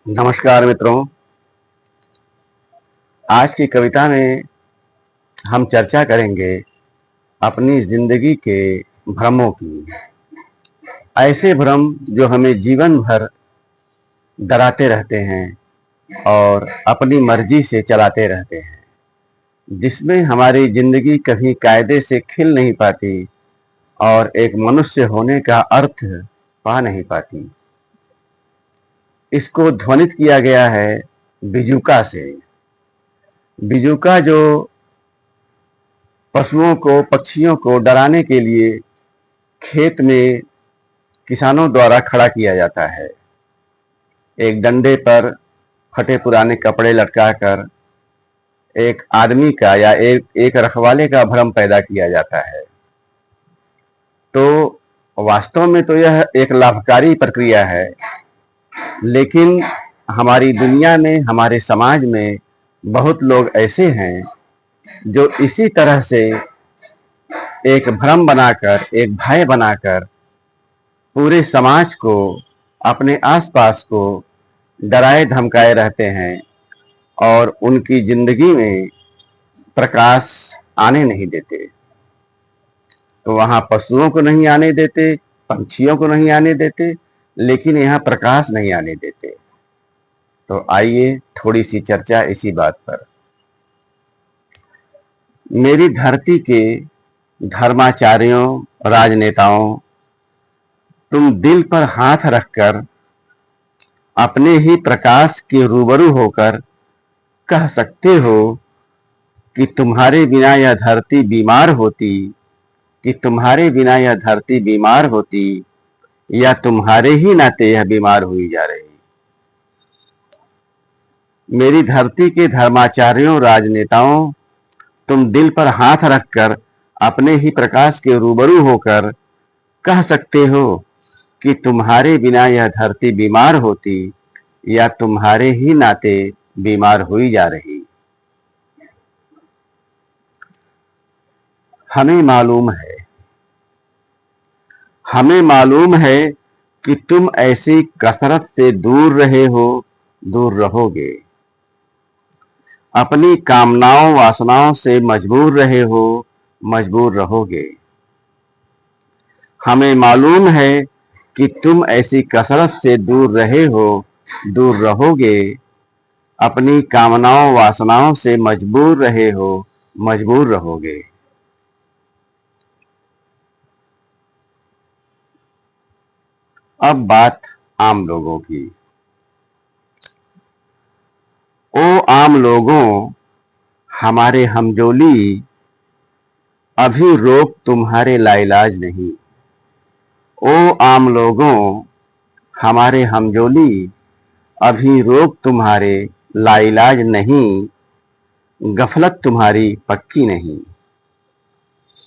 नमस्कार मित्रों। आज की कविता में हम चर्चा करेंगे अपनी जिंदगी के भ्रमों की। ऐसे भ्रम जो हमें जीवन भर डराते रहते हैं और अपनी मर्जी से चलाते रहते हैं, जिसमें हमारी जिंदगी कभी कायदे से खिल नहीं पाती और एक मनुष्य होने का अर्थ पा नहीं पाती। इसको ध्वनित किया गया है बिजूका से। बिजूका जो पशुओं को, पक्षियों को डराने के लिए खेत में किसानों द्वारा खड़ा किया जाता है। एक डंडे पर फटे पुराने कपड़े लटकाकर एक आदमी का या एक रखवाले का भ्रम पैदा किया जाता है। तो वास्तव में तो यह एक लाभकारी प्रक्रिया है, लेकिन हमारी दुनिया में, हमारे समाज में बहुत लोग ऐसे हैं जो इसी तरह से एक भ्रम बनाकर, एक भय बनाकर पूरे समाज को, अपने आसपास को डराए धमकाए रहते हैं और उनकी जिंदगी में प्रकाश आने नहीं देते। तो वहां पशुओं को नहीं आने देते, पंछियों को नहीं आने देते, लेकिन यहाँ प्रकाश नहीं आने देते। तो आइए थोड़ी सी चर्चा इसी बात पर। मेरी धरती के धर्माचार्यों, राजनेताओं, तुम दिल पर हाथ रखकर अपने ही प्रकाश के रूबरू होकर कह सकते हो कि तुम्हारे बिना यह धरती बीमार होती, कि तुम्हारे बिना यह धरती बीमार होती, या तुम्हारे ही नाते यह बीमार हुई जा रही। मेरी धरती के धर्माचार्यों, राजनेताओं, तुम दिल पर हाथ रखकर अपने ही प्रकाश के रूबरू होकर कह सकते हो कि तुम्हारे बिना यह धरती बीमार होती, या तुम्हारे ही नाते बीमार हुई जा रही। हमें मालूम है, हमें मालूम है कि तुम ऐसी कसरत से दूर रहे हो, दूर रहोगे। अपनी कामनाओं, वासनाओं से मजबूर रहे हो, मजबूर रहोगे। हमें मालूम है कि तुम ऐसी कसरत से दूर रहे हो, दूर रहोगे। अपनी कामनाओं, वासनाओं से मजबूर रहे हो, मजबूर रहोगे। अब बात आम लोगों की। ओ आम लोगों, हमारे हमजोली, अभी रोक तुम्हारे लाइलाज नहीं। ओ आम लोगों, हमारे हमजोली, अभी रोक तुम्हारे लाइलाज नहीं। गफलत तुम्हारी पक्की नहीं,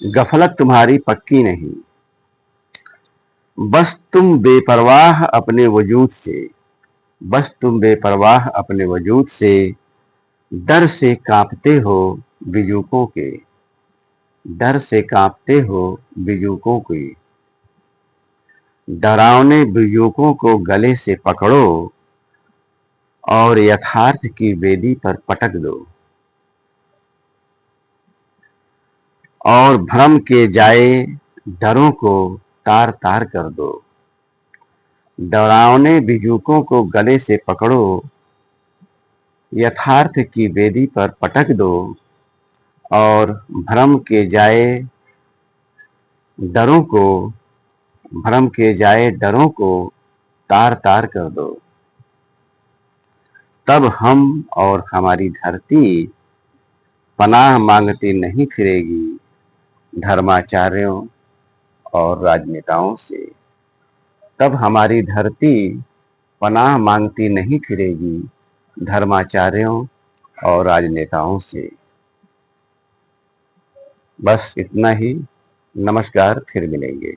गफलत तुम्हारी पक्की नहीं। बस तुम बेपरवाह अपने वजूद से, बस तुम बेपरवाह अपने वजूद से, डर से कांपते हो बिजूकों के, डर से कांपते हो बिजूकों के। डरावने बिजूकों को गले से पकड़ो और यथार्थ की वेदी पर पटक दो, और भ्रम के जाए डरों को तार तार कर दो। डरावने बिजूकों को गले से पकड़ो, यथार्थ की वेदी पर पटक दो, और भ्रम के जाए डरों को, भ्रम के जाए डरों को तार तार कर दो। तब हम और हमारी धरती पनाह मांगती नहीं फिरेगी धर्माचार्यों और राजनेताओं से। तब हमारी धरती पनाह मांगती नहीं फिरेगी धर्माचार्यों और राजनेताओं से। बस इतना ही। नमस्कार, फिर मिलेंगे।